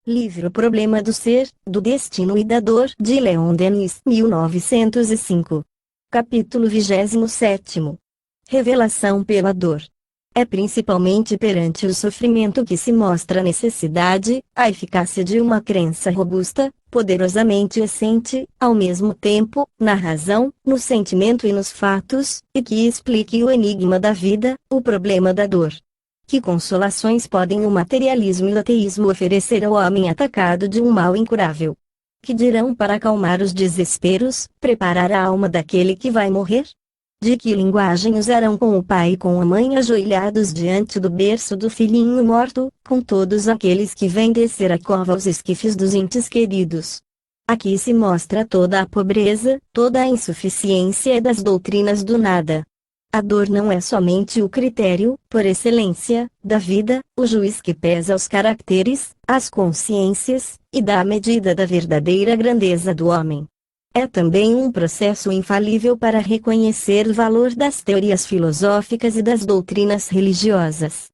Livro Problema do Ser, do Destino e da Dor, de Leon Denis, 1905. Capítulo 27. Revelação pela dor. É principalmente perante o sofrimento que se mostra a necessidade, a eficácia de uma crença robusta, poderosamente essente, ao mesmo tempo, na razão, no sentimento e nos fatos, e que explique o enigma da vida, o problema da dor. Que consolações podem o materialismo e o ateísmo oferecer ao homem atacado de um mal incurável? Que dirão para acalmar os desesperos, preparar a alma daquele que vai morrer? De que linguagem usarão com o pai e com a mãe ajoelhados diante do berço do filhinho morto, com todos aqueles que vêm descer a cova aos esquifes dos entes queridos? Aqui se mostra toda a pobreza, toda a insuficiência das doutrinas do nada. A dor não é somente o critério, por excelência, da vida, o juiz que pesa os caracteres, as consciências, e dá a medida da verdadeira grandeza do homem. É também um processo infalível para reconhecer o valor das teorias filosóficas e das doutrinas religiosas.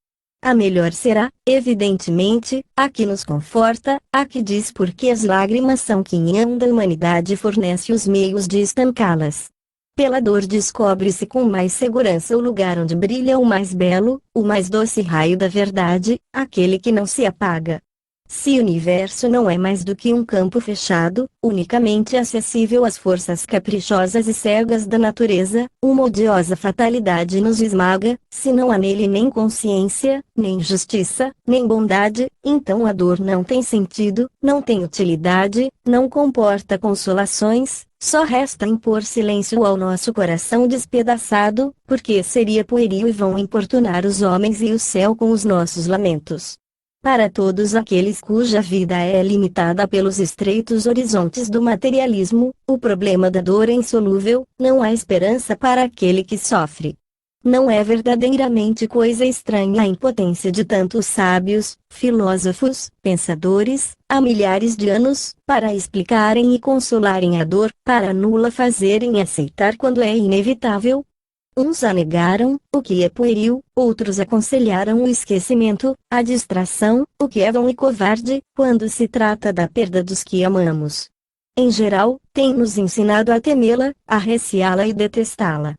A melhor será, evidentemente, a que nos conforta, a que diz por que as lágrimas são quinhão da humanidade e fornece os meios de estancá-las. Pela dor descobre-se com mais segurança o lugar onde brilha o mais belo, o mais doce raio da verdade, aquele que não se apaga. Se o universo não é mais do que um campo fechado, unicamente acessível às forças caprichosas e cegas da natureza, uma odiosa fatalidade nos esmaga, se não há nele nem consciência, nem justiça, nem bondade, então a dor não tem sentido, não tem utilidade, não comporta consolações. Só resta impor silêncio ao nosso coração despedaçado, porque seria pueril e vão importunar os homens e o céu com os nossos lamentos. Para todos aqueles cuja vida é limitada pelos estreitos horizontes do materialismo, o problema da dor é insolúvel, não há esperança para aquele que sofre. Não é verdadeiramente coisa estranha a impotência de tantos sábios, filósofos, pensadores, há milhares de anos, para explicarem e consolarem a dor, para nula fazerem aceitar quando é inevitável. Uns a negaram, o que é pueril, outros aconselharam o esquecimento, a distração, o que é vão e covarde, quando se trata da perda dos que amamos. Em geral, tem-nos ensinado a temê-la, a receá-la e detestá-la.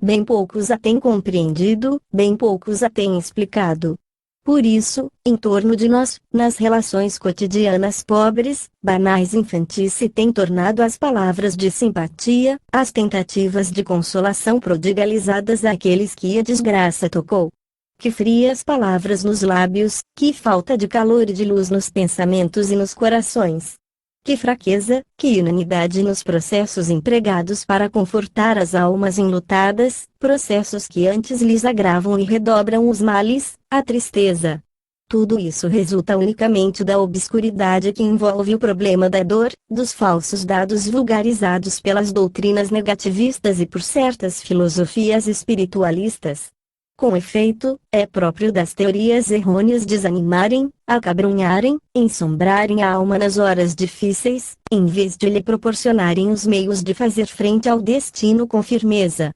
Bem poucos a têm compreendido, bem poucos a têm explicado. Por isso, em torno de nós, nas relações cotidianas pobres, banais e infantis se têm tornado as palavras de simpatia, as tentativas de consolação prodigalizadas àqueles que a desgraça tocou. Que frias palavras nos lábios, que falta de calor e de luz nos pensamentos e nos corações. Que fraqueza, que inanidade nos processos empregados para confortar as almas enlutadas, processos que antes lhes agravam e redobram os males, a tristeza. Tudo isso resulta unicamente da obscuridade que envolve o problema da dor, dos falsos dados vulgarizados pelas doutrinas negativistas e por certas filosofias espiritualistas. Com efeito, é próprio das teorias errôneas desanimarem, acabrunharem, ensombrarem a alma nas horas difíceis, em vez de lhe proporcionarem os meios de fazer frente ao destino com firmeza.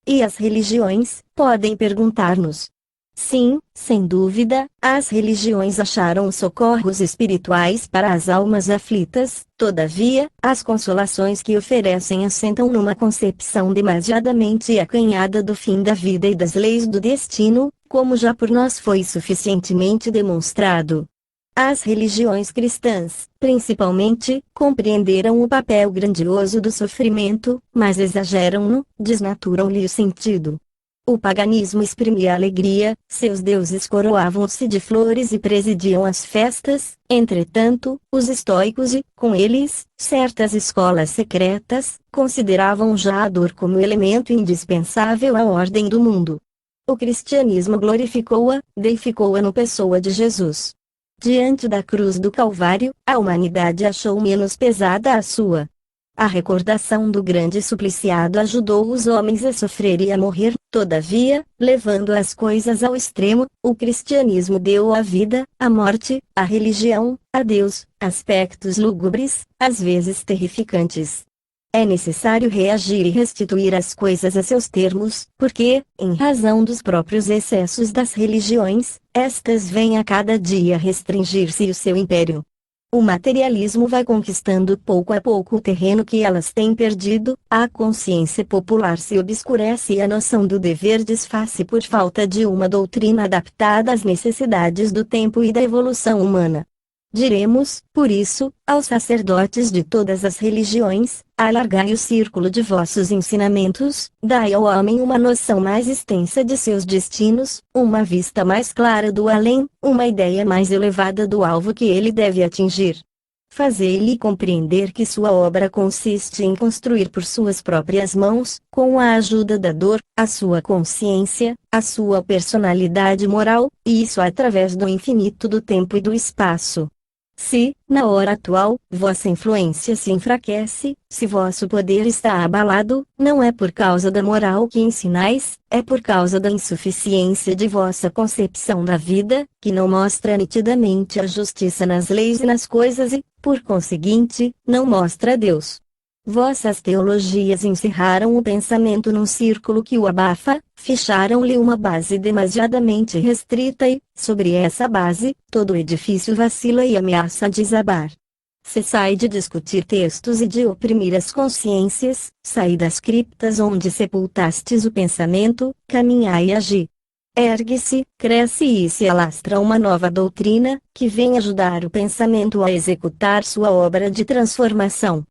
E as religiões, podem perguntar-nos. Sim, sem dúvida, as religiões acharam socorros espirituais para as almas aflitas, todavia, as consolações que oferecem assentam numa concepção demasiadamente acanhada do fim da vida e das leis do destino, como já por nós foi suficientemente demonstrado. As religiões cristãs, principalmente, compreenderam o papel grandioso do sofrimento, mas exageram-no, desnaturam-lhe o sentido. O paganismo exprimia a alegria, seus deuses coroavam-se de flores e presidiam as festas, entretanto, os estoicos e, com eles, certas escolas secretas, consideravam já a dor como elemento indispensável à ordem do mundo. O cristianismo glorificou-a, deificou-a no pessoa de Jesus. Diante da cruz do Calvário, a humanidade achou menos pesada a sua. A recordação do grande supliciado ajudou os homens a sofrer e a morrer, todavia, levando as coisas ao extremo, o cristianismo deu à vida, à morte, à religião, a Deus, aspectos lúgubres, às vezes terrificantes. É necessário reagir e restituir as coisas a seus termos, porque, em razão dos próprios excessos das religiões, estas vêm a cada dia restringir-se o seu império. O materialismo vai conquistando pouco a pouco o terreno que elas têm perdido, a consciência popular se obscurece e a noção do dever desfaz-se por falta de uma doutrina adaptada às necessidades do tempo e da evolução humana. Diremos, por isso, aos sacerdotes de todas as religiões: alargai o círculo de vossos ensinamentos, dai ao homem uma noção mais extensa de seus destinos, uma vista mais clara do além, uma ideia mais elevada do alvo que ele deve atingir. Fazei-lhe compreender que sua obra consiste em construir por suas próprias mãos, com a ajuda da dor, a sua consciência, a sua personalidade moral, e isso através do infinito do tempo e do espaço. Se, na hora atual, vossa influência se enfraquece, se vosso poder está abalado, não é por causa da moral que ensinais, é por causa da insuficiência de vossa concepção da vida, que não mostra nitidamente a justiça nas leis e nas coisas e, por conseguinte, não mostra Deus. Vossas teologias encerraram o pensamento num círculo que o abafa, fecharam-lhe uma base demasiadamente restrita e, sobre essa base, todo o edifício vacila e ameaça desabar. Cessai de discutir textos e de oprimir as consciências, saí das criptas onde sepultastes o pensamento, caminhai e agi. Ergue-se, cresce e se alastra uma nova doutrina, que vem ajudar o pensamento a executar sua obra de transformação.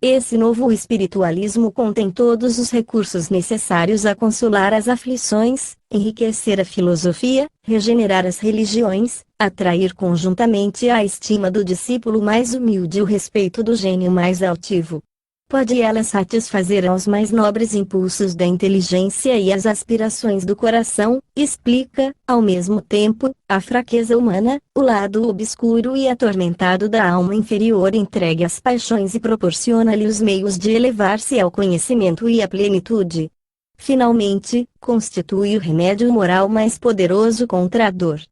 Esse novo espiritualismo contém todos os recursos necessários a consolar as aflições, enriquecer a filosofia, regenerar as religiões, atrair conjuntamente a estima do discípulo mais humilde e o respeito do gênio mais altivo. Pode ela satisfazer aos mais nobres impulsos da inteligência e as aspirações do coração, explica, ao mesmo tempo, a fraqueza humana, o lado obscuro e atormentado da alma inferior entregue às paixões e proporciona-lhe os meios de elevar-se ao conhecimento e à plenitude. Finalmente, constitui o remédio moral mais poderoso contra a dor.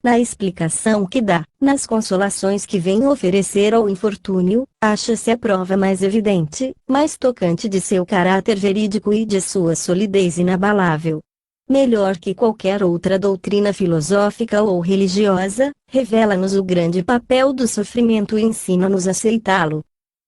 Na explicação que dá, nas consolações que vem oferecer ao infortúnio, acha-se a prova mais evidente, mais tocante de seu caráter verídico e de sua solidez inabalável. Melhor que qualquer outra doutrina filosófica ou religiosa, revela-nos o grande papel do sofrimento e ensina-nos a aceitá-lo.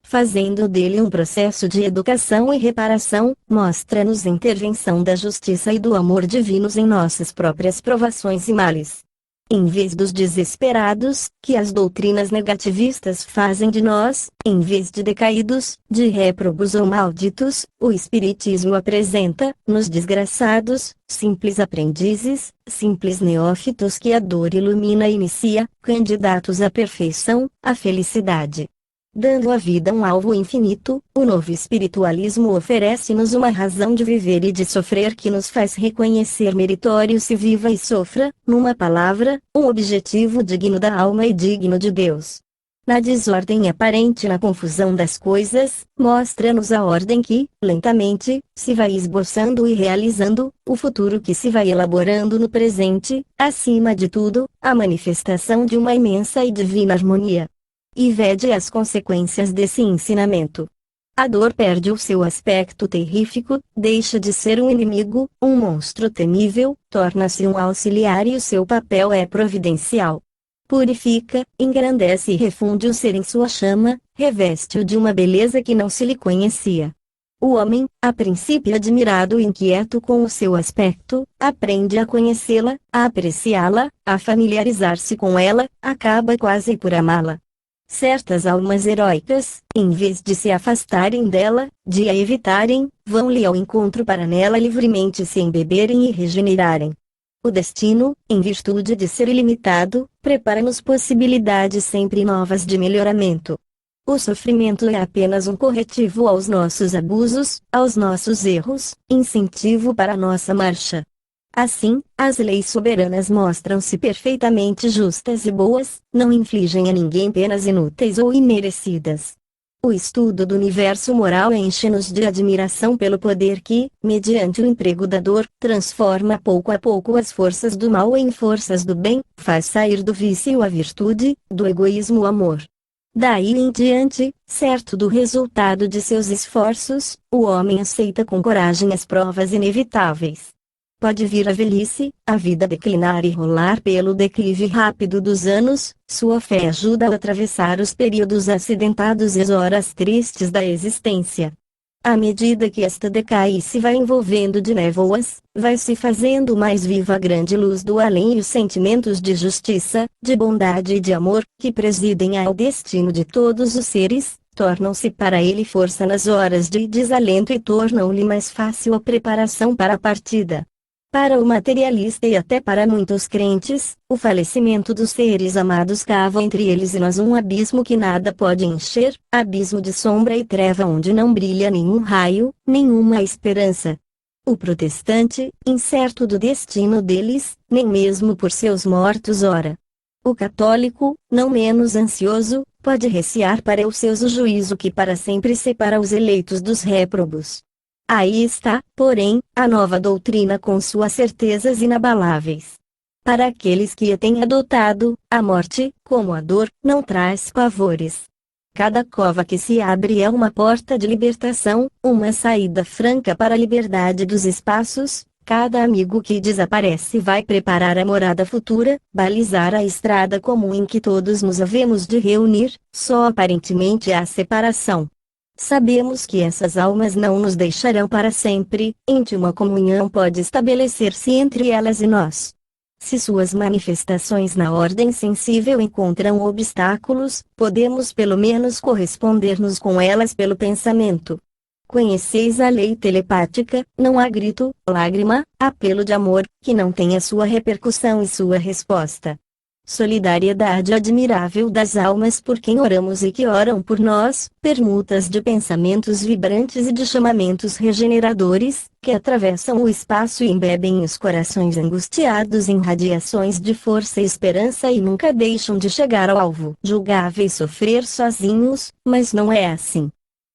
Fazendo dele um processo de educação e reparação, mostra-nos a intervenção da justiça e do amor divinos em nossas próprias provações e males. Em vez dos desesperados, que as doutrinas negativistas fazem de nós, em vez de decaídos, de réprobos ou malditos, o Espiritismo apresenta, nos desgraçados, simples aprendizes, simples neófitos que a dor ilumina e inicia, candidatos à perfeição, à felicidade. Dando à vida um alvo infinito, o novo espiritualismo oferece-nos uma razão de viver e de sofrer que nos faz reconhecer meritório se viva e sofra, numa palavra, um objetivo digno da alma e digno de Deus. Na desordem aparente e na confusão das coisas, mostra-nos a ordem que, lentamente, se vai esboçando e realizando, o futuro que se vai elaborando no presente, acima de tudo, a manifestação de uma imensa e divina harmonia. E vede as consequências desse ensinamento. A dor perde o seu aspecto terrífico, deixa de ser um inimigo, um monstro temível, torna-se um auxiliar e o seu papel é providencial. Purifica, engrandece e refunde o ser em sua chama, reveste-o de uma beleza que não se lhe conhecia. O homem, a princípio admirado e inquieto com o seu aspecto, aprende a conhecê-la, a apreciá-la, a familiarizar-se com ela, acaba quase por amá-la. Certas almas heróicas, em vez de se afastarem dela, de a evitarem, vão-lhe ao encontro para nela livremente se embeberem e regenerarem. O destino, em virtude de ser ilimitado, prepara-nos possibilidades sempre novas de melhoramento. O sofrimento é apenas um corretivo aos nossos abusos, aos nossos erros, incentivo para a nossa marcha. Assim, as leis soberanas mostram-se perfeitamente justas e boas, não infligem a ninguém penas inúteis ou imerecidas. O estudo do universo moral enche-nos de admiração pelo poder que, mediante o emprego da dor, transforma pouco a pouco as forças do mal em forças do bem, faz sair do vício a virtude, do egoísmo o amor. Daí em diante, certo do resultado de seus esforços, o homem aceita com coragem as provas inevitáveis. pode vir a velhice, a vida declinar e rolar pelo declive rápido dos anos, sua fé ajuda a atravessar os períodos acidentados e as horas tristes da existência. À medida que esta decai e se vai envolvendo de névoas, vai se fazendo mais viva a grande luz do além e os sentimentos de justiça, de bondade e de amor, que presidem ao destino de todos os seres, tornam-se para ele força nas horas de desalento e tornam-lhe mais fácil a preparação para a partida. Para o materialista e até para muitos crentes, o falecimento dos seres amados cava entre eles e nós um abismo que nada pode encher, abismo de sombra e treva onde não brilha nenhum raio, nenhuma esperança. O protestante, incerto do destino deles, nem mesmo por seus mortos ora. O católico, não menos ansioso, pode recear para os seus o juízo que para sempre separa os eleitos dos réprobos. Aí está, porém, a nova doutrina com suas certezas inabaláveis. Para aqueles que a têm adotado, a morte, como a dor, não traz pavores. Cada cova que se abre é uma porta de libertação, uma saída franca para a liberdade dos espaços. Cada amigo que desaparece vai preparar a morada futura, balizar a estrada comum em que todos nos havemos de reunir, só aparentemente há separação. Sabemos que essas almas não nos deixarão para sempre, íntima comunhão pode estabelecer-se entre elas e nós. Se suas manifestações na ordem sensível encontram obstáculos, podemos pelo menos corresponder-nos com elas pelo pensamento. Conheceis a lei telepática, não há grito, lágrima, apelo de amor, que não tenha sua repercussão e sua resposta. Solidariedade admirável das almas por quem oramos e que oram por nós, permutas de pensamentos vibrantes e de chamamentos regeneradores, que atravessam o espaço e embebem os corações angustiados em radiações de força e esperança e nunca deixam de chegar ao alvo. Julgáveis sofrer sozinhos, mas não é assim.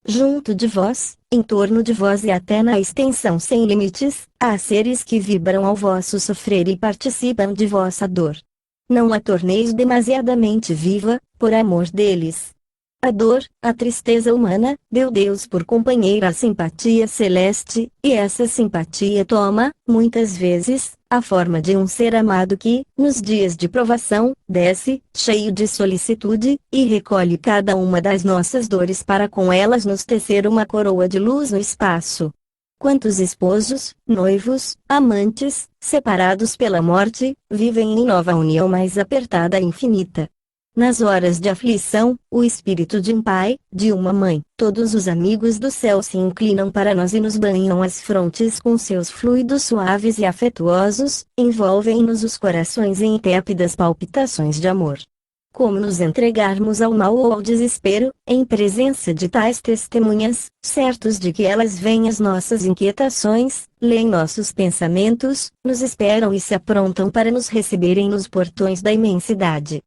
Junto de vós, em torno de vós e até na extensão sem limites, há seres que vibram ao vosso sofrer e participam de vossa dor. Não a torneis demasiadamente viva, por amor deles. A dor, a tristeza humana, deu Deus por companheira a simpatia celeste, e essa simpatia toma, muitas vezes, a forma de um ser amado que, nos dias de provação, desce, cheio de solicitude, e recolhe cada uma das nossas dores para com elas nos tecer uma coroa de luz no espaço. Quantos esposos, noivos, amantes, separados pela morte, vivem em nova união mais apertada e infinita. Nas horas de aflição, o espírito de um pai, de uma mãe, todos os amigos do céu se inclinam para nós e nos banham as frontes com seus fluidos suaves e afetuosos, envolvem-nos os corações em tépidas palpitações de amor. Como nos entregarmos ao mal ou ao desespero, em presença de tais testemunhas, certos de que elas veem as nossas inquietações, leem nossos pensamentos, nos esperam e se aprontam para nos receberem nos portões da imensidade.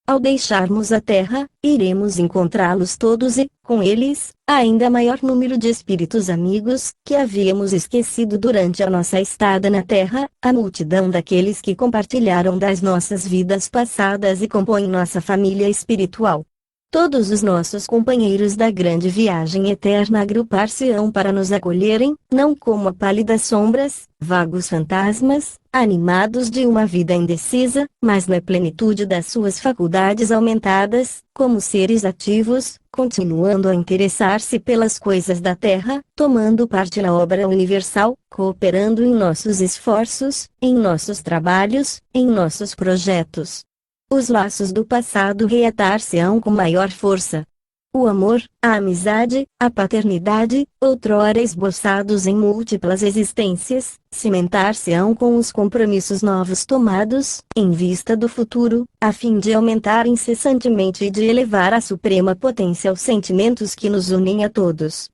Ao deixarmos a Terra, iremos encontrá-los todos e, com eles, ainda maior número de espíritos amigos, que havíamos esquecido durante a nossa estada na Terra, a multidão daqueles que compartilharam das nossas vidas passadas e compõem nossa família espiritual. Todos os nossos companheiros da grande viagem eterna agrupar-se-ão para nos acolherem, não como a pálidas sombras, vagos fantasmas, animados de uma vida indecisa, mas na plenitude das suas faculdades aumentadas, como seres ativos, continuando a interessar-se pelas coisas da terra, tomando parte na obra universal, cooperando em nossos esforços, em nossos trabalhos, em nossos projetos. Os laços do passado reatar-se-ão com maior força. O amor, a amizade, a paternidade, outrora esboçados em múltiplas existências, cimentar-se-ão com os compromissos novos tomados, em vista do futuro, a fim de aumentar incessantemente e de elevar à suprema potência os sentimentos que nos unem a todos.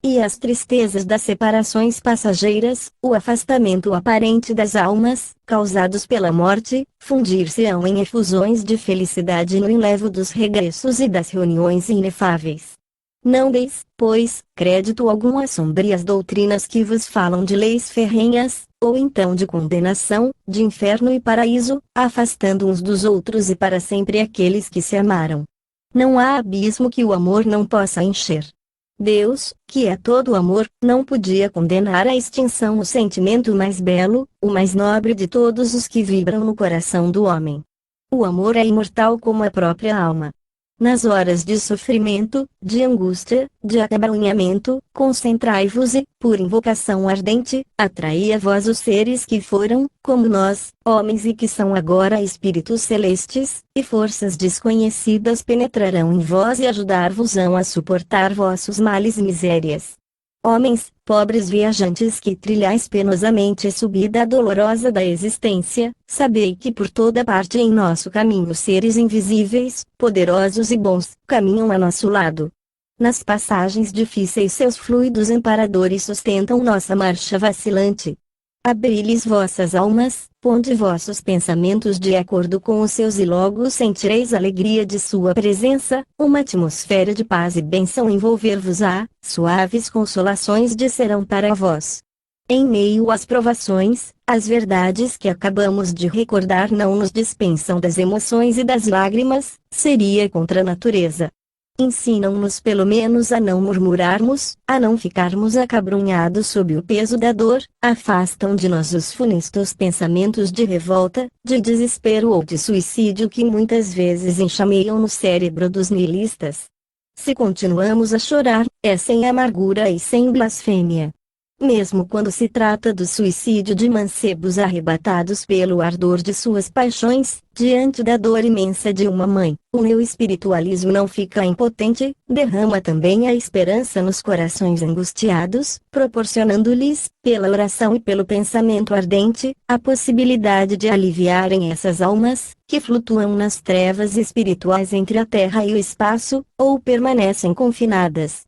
E as tristezas das separações passageiras, o afastamento aparente das almas, causados pela morte, fundir-se-ão em efusões de felicidade no enlevo dos regressos e das reuniões inefáveis. Não deis, pois, crédito algum às sombrias doutrinas que vos falam de leis ferrenhas, ou então de condenação, de inferno e paraíso, afastando uns dos outros e para sempre aqueles que se amaram. Não há abismo que o amor não possa encher. Deus, que é todo amor, não podia condenar à extinção o sentimento mais belo, o mais nobre de todos os que vibram no coração do homem. O amor é imortal como a própria alma. Nas horas de sofrimento, de angústia, de acabrunhamento, concentrai-vos e, por invocação ardente, atraí a vós os seres que foram, como nós, homens e que são agora espíritos celestes, e forças desconhecidas penetrarão em vós e ajudar-vos-ão a suportar vossos males e misérias. Homens, pobres viajantes que trilhais penosamente a subida dolorosa da existência, sabei que por toda parte em nosso caminho seres invisíveis, poderosos e bons, caminham a nosso lado. Nas passagens difíceis seus fluidos amparadores sustentam nossa marcha vacilante. Abri-lhes vossas almas, ponde vossos pensamentos de acordo com os seus e logo sentireis a alegria de sua presença, uma atmosfera de paz e bênção envolver-vos-á, suaves consolações descerão para vós. Em meio às provações, as verdades que acabamos de recordar não nos dispensam das emoções e das lágrimas, seria contra a natureza. Ensinam-nos pelo menos a não murmurarmos, a não ficarmos acabrunhados sob o peso da dor, afastam de nós os funestos pensamentos de revolta, de desespero ou de suicídio que muitas vezes enxameiam no cérebro dos niilistas. Se continuamos a chorar, é sem amargura e sem blasfêmia. Mesmo quando se trata do suicídio de mancebos arrebatados pelo ardor de suas paixões, diante da dor imensa de uma mãe, o neo-espiritualismo não fica impotente, derrama também a esperança nos corações angustiados, proporcionando-lhes, pela oração e pelo pensamento ardente, a possibilidade de aliviarem essas almas, que flutuam nas trevas espirituais entre a terra e o espaço, ou permanecem confinadas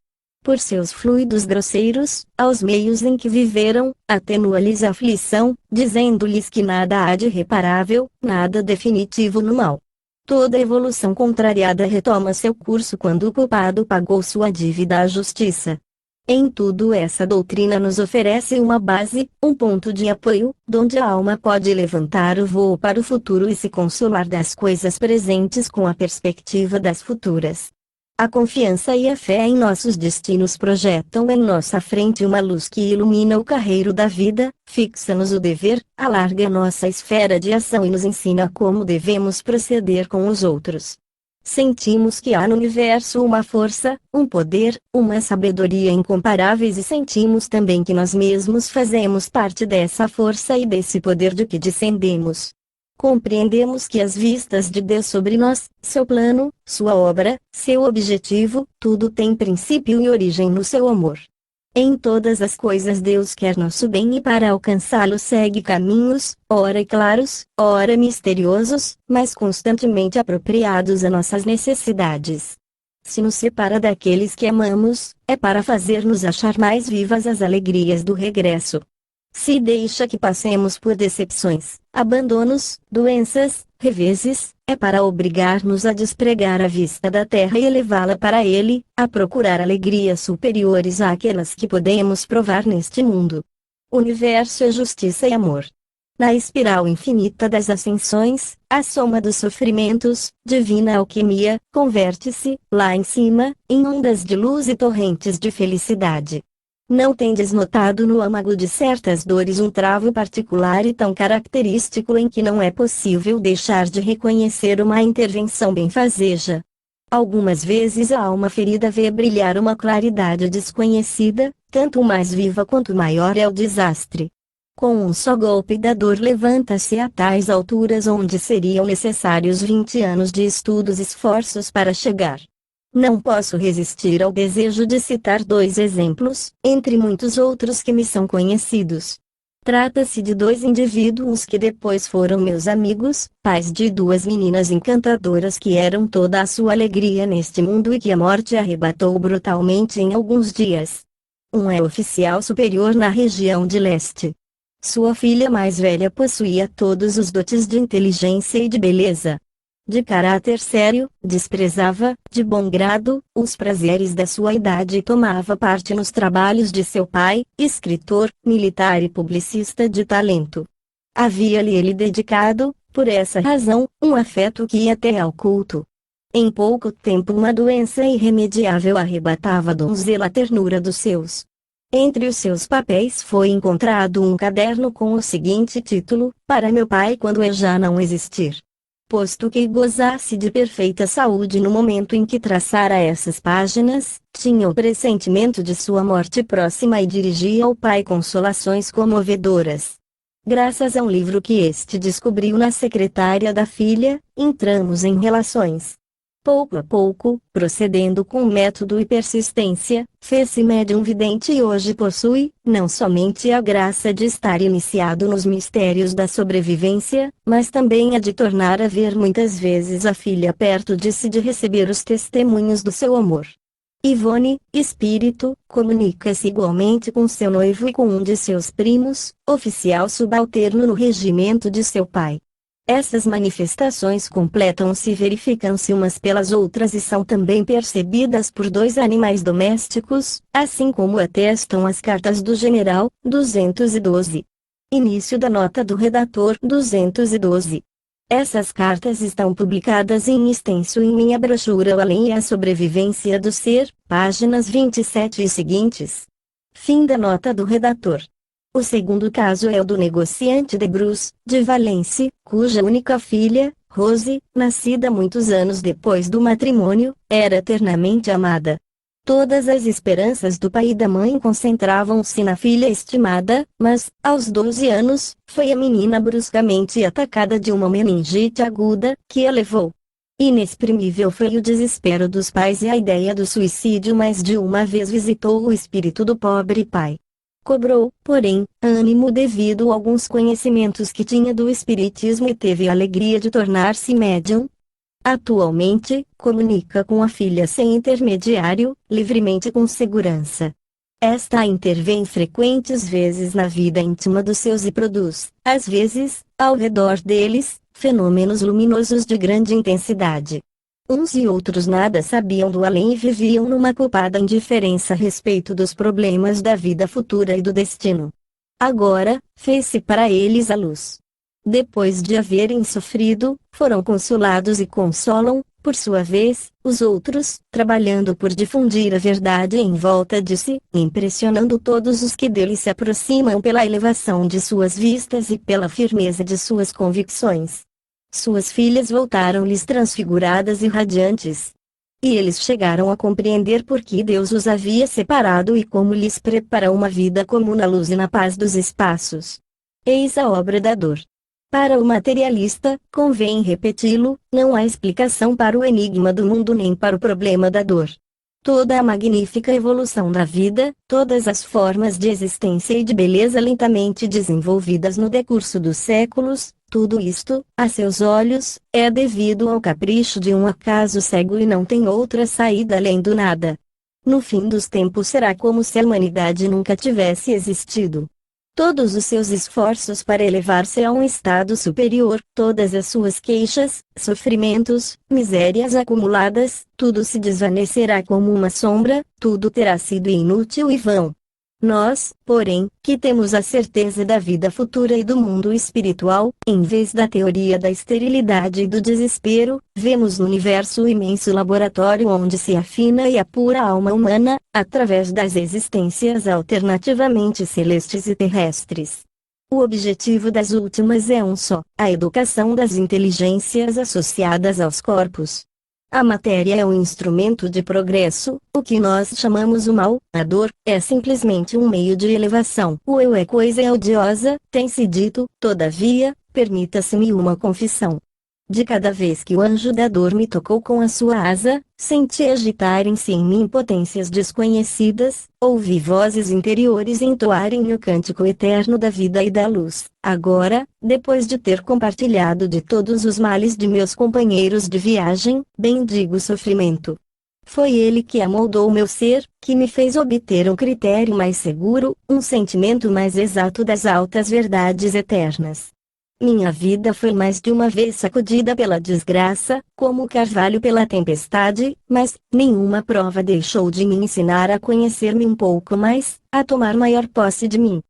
por seus fluidos grosseiros, aos meios em que viveram, atenua-lhes a aflição, dizendo-lhes que nada há de reparável, nada definitivo no mal. Toda evolução contrariada retoma seu curso quando o culpado pagou sua dívida à justiça. Em tudo essa doutrina nos oferece uma base, um ponto de apoio, donde a alma pode levantar o voo para o futuro e se consolar das coisas presentes com a perspectiva das futuras. A confiança e a fé em nossos destinos projetam em nossa frente uma luz que ilumina o carreiro da vida, fixa-nos o dever, alarga nossa esfera de ação e nos ensina como devemos proceder com os outros. Sentimos que há no universo uma força, um poder, uma sabedoria incomparáveis e sentimos também que nós mesmos fazemos parte dessa força e desse poder de que descendemos. Compreendemos que as vistas de Deus sobre nós, seu plano, sua obra, seu objetivo, tudo tem princípio e origem no seu amor. Em todas as coisas Deus quer nosso bem e para alcançá-lo segue caminhos, ora claros, ora misteriosos, mas constantemente apropriados a nossas necessidades. Se nos separa daqueles que amamos, é para fazer-nos achar mais vivas as alegrias do regresso. Se deixa que passemos por decepções, abandonos, doenças, reveses, é para obrigar-nos a despregar a vista da terra e elevá-la para Ele, a procurar alegrias superiores àquelas que podemos provar neste mundo. O universo é justiça e amor. Na espiral infinita das ascensões, a soma dos sofrimentos, divina alquimia, converte-se, lá em cima, em ondas de luz e torrentes de felicidade. Não tendes notado no âmago de certas dores um travo particular e tão característico em que não é possível deixar de reconhecer uma intervenção benfazeja? Algumas vezes a alma ferida vê brilhar uma claridade desconhecida, tanto mais viva quanto maior é o desastre. Com um só golpe da dor levanta-se a tais alturas onde seriam necessários 20 anos de estudos e esforços para chegar. Não posso resistir ao desejo de citar 2 exemplos, entre muitos outros que me são conhecidos. Trata-se de 2 indivíduos que depois foram meus amigos, pais de 2 meninas encantadoras que eram toda a sua alegria neste mundo e que a morte arrebatou brutalmente em alguns dias. Um é oficial superior na região de leste. Sua filha mais velha possuía todos os dotes de inteligência e de beleza. De caráter sério, desprezava, de bom grado, os prazeres da sua idade e tomava parte nos trabalhos de seu pai, escritor, militar e publicista de talento. Havia-lhe ele dedicado, por essa razão, um afeto que ia até ao culto. Em pouco tempo uma doença irremediável arrebatava a donzela a ternura dos seus. Entre os seus papéis foi encontrado um caderno com o seguinte título: Para meu pai quando eu já não existir. Posto que gozasse de perfeita saúde no momento em que traçara essas páginas, tinha o pressentimento de sua morte próxima e dirigia ao pai consolações comovedoras. Graças a um livro que este descobriu na secretária da filha, entramos em relações. Pouco a pouco, procedendo com método e persistência, fez-se médium vidente e hoje possui, não somente a graça de estar iniciado nos mistérios da sobrevivência, mas também a de tornar a ver muitas vezes a filha perto de si, de receber os testemunhos do seu amor. Ivone, espírito, comunica-se igualmente com seu noivo e com um de seus primos, oficial subalterno no regimento de seu pai. Essas manifestações completam-se e verificam-se umas pelas outras e são também percebidas por dois animais domésticos, assim como atestam as cartas do general, 212. Início da nota do redator, 212. Essas cartas estão publicadas em extenso em minha brochura O Além e a Sobrevivência do Ser, páginas 27 e seguintes. Fim da nota do redator. O segundo caso é o do negociante de Bruce, de Valence, cuja única filha, Rose, nascida muitos anos depois do matrimônio, era eternamente amada. Todas as esperanças do pai e da mãe concentravam-se na filha estimada, mas, aos 12 anos, foi a menina bruscamente atacada de uma meningite aguda, que a levou. Inexprimível foi o desespero dos pais e a ideia do suicídio mais de uma vez visitou o espírito do pobre pai. Cobrou, porém, ânimo devido a alguns conhecimentos que tinha do espiritismo e teve a alegria de tornar-se médium. Atualmente, comunica com a filha sem intermediário, livremente com segurança. Esta intervém frequentes vezes na vida íntima dos seus e produz, às vezes, ao redor deles, fenômenos luminosos de grande intensidade. Uns e outros nada sabiam do além e viviam numa culpada indiferença a respeito dos problemas da vida futura e do destino. Agora, fez-se para eles a luz. Depois de haverem sofrido, foram consolados e consolam, por sua vez, os outros, trabalhando por difundir a verdade em volta de si, impressionando todos os que dele se aproximam pela elevação de suas vistas e pela firmeza de suas convicções. Suas filhas voltaram-lhes transfiguradas e radiantes. E eles chegaram a compreender por que Deus os havia separado e como lhes prepara uma vida comum na luz e na paz dos espaços. Eis a obra da dor. Para o materialista, convém repeti-lo, não há explicação para o enigma do mundo nem para o problema da dor. Toda a magnífica evolução da vida, todas as formas de existência e de beleza lentamente desenvolvidas no decurso dos séculos, tudo isto, a seus olhos, é devido ao capricho de um acaso cego e não tem outra saída além do nada. No fim dos tempos será como se a humanidade nunca tivesse existido. Todos os seus esforços para elevar-se a um estado superior, todas as suas queixas, sofrimentos, misérias acumuladas, tudo se desvanecerá como uma sombra, tudo terá sido inútil e vão. Nós, porém, que temos a certeza da vida futura e do mundo espiritual, em vez da teoria da esterilidade e do desespero, vemos no universo o imenso laboratório onde se afina e apura a alma humana, através das existências alternativamente celestes e terrestres. O objetivo das últimas é um só: a educação das inteligências associadas aos corpos. A matéria é um instrumento de progresso, o que nós chamamos o mal, a dor, é simplesmente um meio de elevação. O eu é coisa odiosa, tem-se dito, todavia, permita-se-me uma confissão. De cada vez que o anjo da dor me tocou com a sua asa, senti agitarem-se em mim potências desconhecidas, ouvi vozes interiores entoarem o cântico eterno da vida e da luz. Agora, depois de ter compartilhado de todos os males de meus companheiros de viagem, bendigo o sofrimento. Foi ele que amoldou meu ser, que me fez obter um critério mais seguro, um sentimento mais exato das altas verdades eternas. Minha vida foi mais de uma vez sacudida pela desgraça, como o carvalho pela tempestade, mas nenhuma prova deixou de me ensinar a conhecer-me um pouco mais, a tomar maior posse de mim.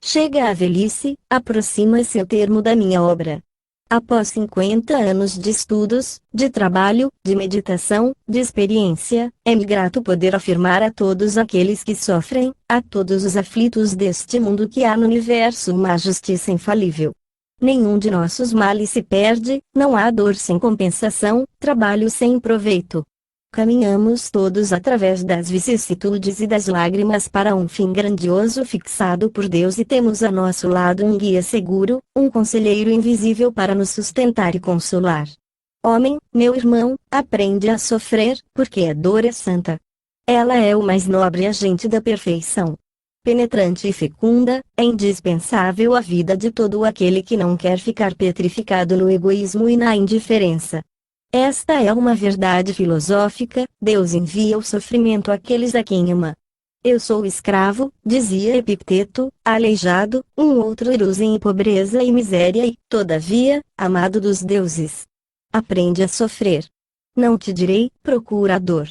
Chega a velhice, aproxima-se o termo da minha obra. Após 50 anos de estudos, de trabalho, de meditação, de experiência, é-me grato poder afirmar a todos aqueles que sofrem, a todos os aflitos deste mundo, que há no universo uma justiça infalível. Nenhum de nossos males se perde, não há dor sem compensação, trabalho sem proveito. Caminhamos todos através das vicissitudes e das lágrimas para um fim grandioso fixado por Deus, e temos a nosso lado um guia seguro, um conselheiro invisível para nos sustentar e consolar. Homem, meu irmão, aprende a sofrer, porque a dor é santa. Ela é o mais nobre agente da perfeição. Penetrante e fecunda, é indispensável à vida de todo aquele que não quer ficar petrificado no egoísmo e na indiferença. Esta é uma verdade filosófica: Deus envia o sofrimento àqueles a quem ama. Eu sou escravo, dizia Epicteto, aleijado, um outro eruzem em pobreza e miséria e, todavia, amado dos deuses. Aprende a sofrer. Não te direi, procura a dor.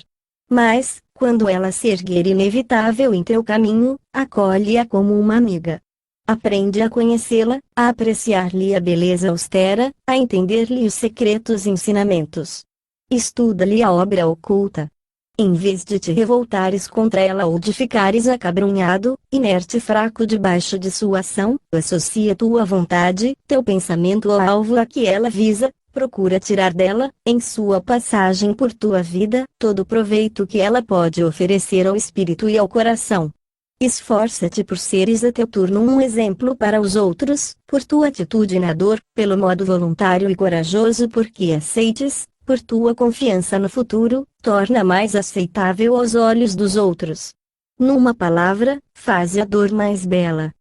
Mas, quando ela se erguer inevitável em teu caminho, acolhe-a como uma amiga. Aprende a conhecê-la, a apreciar-lhe a beleza austera, a entender-lhe os secretos ensinamentos. Estuda-lhe a obra oculta. Em vez de te revoltares contra ela ou de ficares acabrunhado, inerte e fraco debaixo de sua ação, associa tua vontade, teu pensamento ao alvo a que ela visa, procura tirar dela, em sua passagem por tua vida, todo o proveito que ela pode oferecer ao espírito e ao coração. Esforça-te por seres a teu turno um exemplo para os outros, por tua atitude na dor, pelo modo voluntário e corajoso porque aceites, por tua confiança no futuro, torna mais aceitável aos olhos dos outros. Numa palavra, faze a dor mais bela.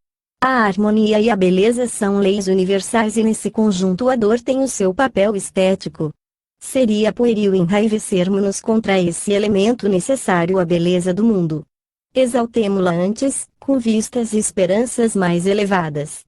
A harmonia e a beleza são leis universais, e nesse conjunto a dor tem o seu papel estético. Seria pueril enraivecermos-nos contra esse elemento necessário à beleza do mundo. Exaltemo-la antes, com vistas e esperanças mais elevadas.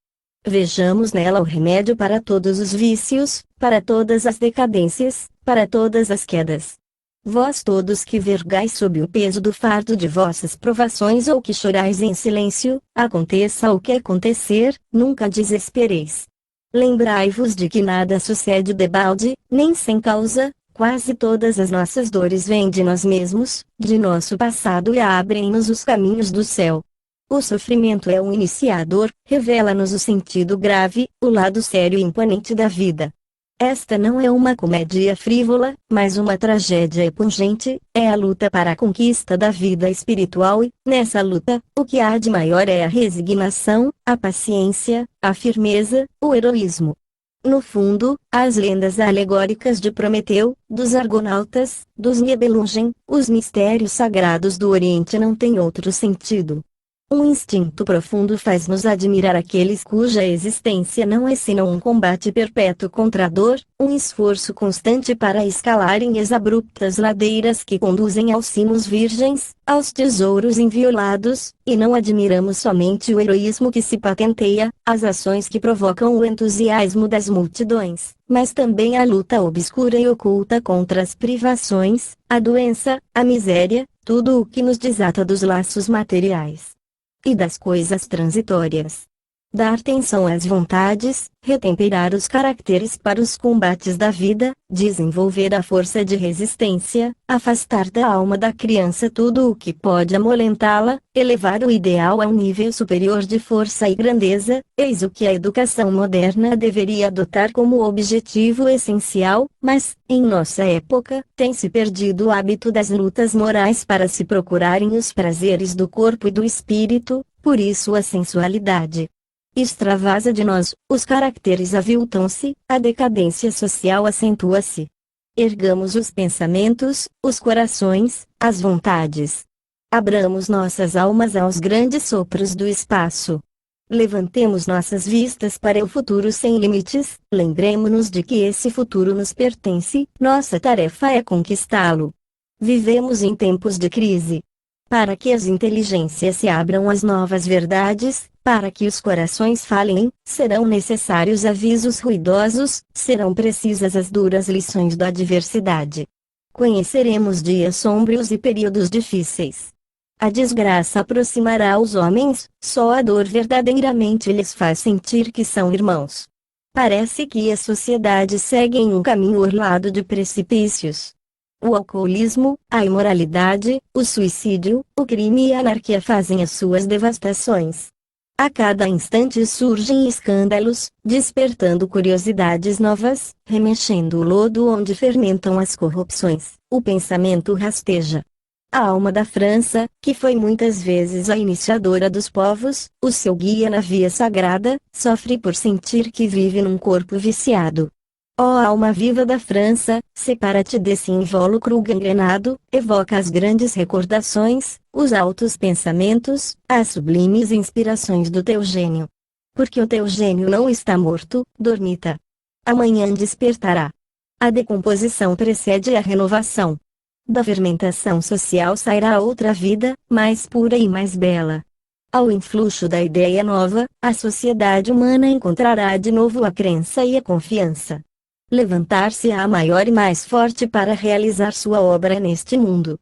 Vejamos nela o remédio para todos os vícios, para todas as decadências, para todas as quedas. Vós todos que vergais sob o peso do fardo de vossas provações, ou que chorais em silêncio, aconteça o que acontecer, nunca desespereis. Lembrai-vos de que nada sucede debalde, nem sem causa. Quase todas as nossas dores vêm de nós mesmos, de nosso passado, e abrem-nos os caminhos do céu. O sofrimento é um iniciador, revela-nos o sentido grave, o lado sério e imponente da vida. Esta não é uma comédia frívola, mas uma tragédia pungente, é a luta para a conquista da vida espiritual e, nessa luta, o que há de maior é a resignação, a paciência, a firmeza, o heroísmo. No fundo, as lendas alegóricas de Prometeu, dos Argonautas, dos Nibelungen, os mistérios sagrados do Oriente não têm outro sentido. Um instinto profundo faz-nos admirar aqueles cuja existência não é senão um combate perpétuo contra a dor, um esforço constante para escalarem as abruptas ladeiras que conduzem aos cimos virgens, aos tesouros inviolados, e não admiramos somente o heroísmo que se patenteia, as ações que provocam o entusiasmo das multidões, mas também a luta obscura e oculta contra as privações, a doença, a miséria, tudo o que nos desata dos laços materiais e das coisas transitórias. Dar atenção às vontades, retemperar os caracteres para os combates da vida, desenvolver a força de resistência, afastar da alma da criança tudo o que pode amolentá-la, elevar o ideal a um nível superior de força e grandeza, eis o que a educação moderna deveria adotar como objetivo essencial, mas, em nossa época, tem-se perdido o hábito das lutas morais para se procurarem os prazeres do corpo e do espírito, por isso a sensualidade extravasa de nós, os caracteres aviltam-se, a decadência social acentua-se. Ergamos os pensamentos, os corações, as vontades. Abramos nossas almas aos grandes sopros do espaço. Levantemos nossas vistas para o futuro sem limites, lembremo-nos de que esse futuro nos pertence, nossa tarefa é conquistá-lo. Vivemos em tempos de crise. Para que as inteligências se abram às novas verdades, para que os corações falem, serão necessários avisos ruidosos, serão precisas as duras lições da adversidade. Conheceremos dias sombrios e períodos difíceis. A desgraça aproximará os homens, só a dor verdadeiramente lhes faz sentir que são irmãos. Parece que a sociedade segue em um caminho orlado de precipícios. O alcoolismo, a imoralidade, o suicídio, o crime e a anarquia fazem as suas devastações. A cada instante surgem escândalos, despertando curiosidades novas, remexendo o lodo onde fermentam as corrupções. O pensamento rasteja. A alma da França, que foi muitas vezes a iniciadora dos povos, o seu guia na via sagrada, sofre por sentir que vive num corpo viciado. Ó alma viva da França, separa-te desse invólucro gangrenado, evoca as grandes recordações, os altos pensamentos, as sublimes inspirações do teu gênio. Porque o teu gênio não está morto, dormita. Amanhã despertará. A decomposição precede a renovação. Da fermentação social sairá outra vida, mais pura e mais bela. Ao influxo da ideia nova, a sociedade humana encontrará de novo a crença e a confiança. Levantar-se-á maior e mais forte para realizar sua obra neste mundo.